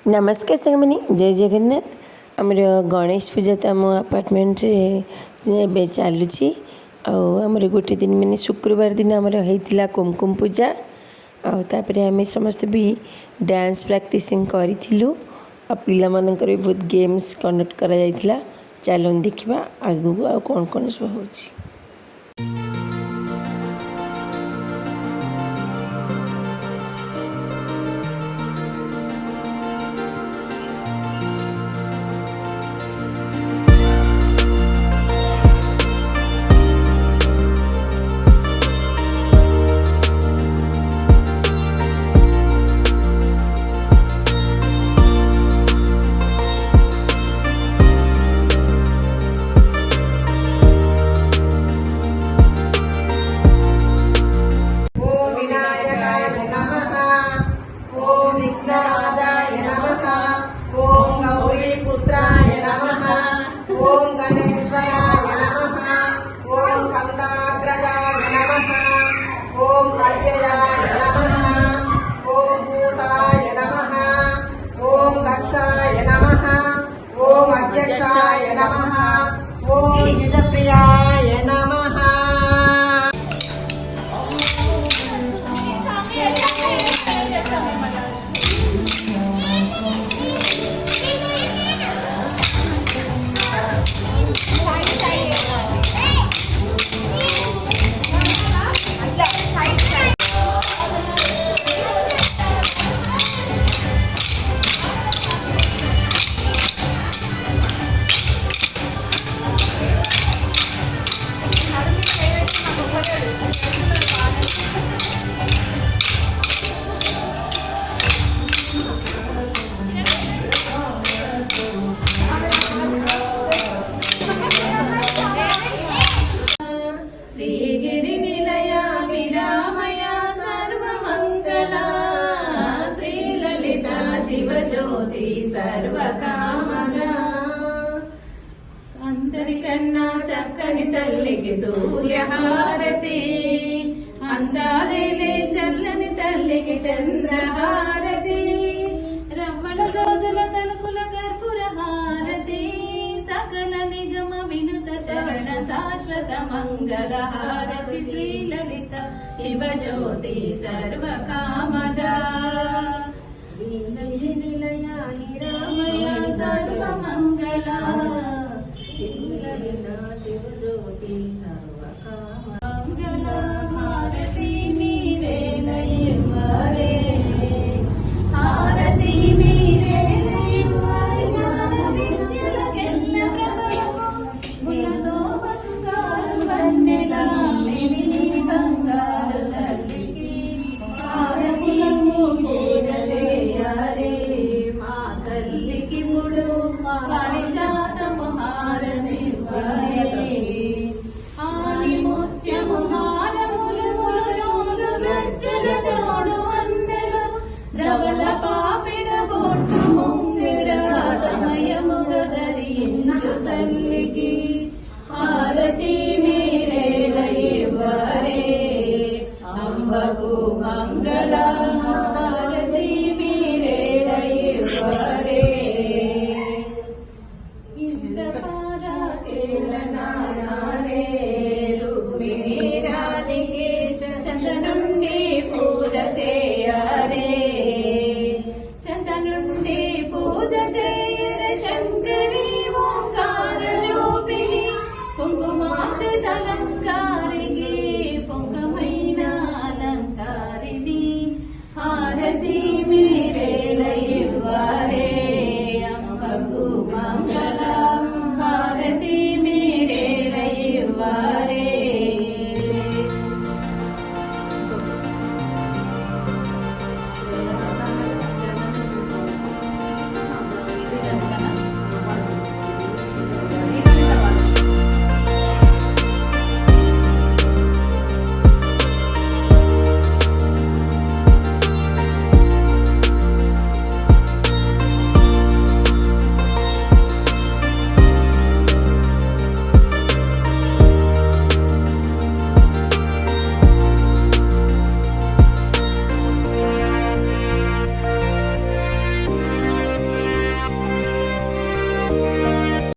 नमस्कार सांगमानी जय जगन्नाथ आमर गणेश पूजा तो आम अपार्टमेंट रे चलुची आमर गोटे दिन मैंने शुक्रवार दिन आमर होता कुमकुम पूजा आपर आम समस्त भी डांस प्रैक्टिसिंग करूँ आ पिला मानकर भी बहुत गेम्स कंडक्ट करा चलो देखा आगू आ कौन कौन सब हो। अध्यक्षाय नमः। ओम निजप्रियाय नमः। ज्योति सर्वकामदा अंतरिकन्ना चक्कनि तल्लिकी सूर्यहारति अंदालेले चल्లని तल्लिकी चंद्रहारति रव्वल ज्योతుల తలుకుల కర్పూర హారతి సకల నిగమ వినుత చరణ శాశ్వత మంగళ హారతి శ్రీ లలిత శివ జ్యోతి సర్వకామదా निलया निरामया सर्वमंगला शिव ज्योति सर्वकामंगला भारती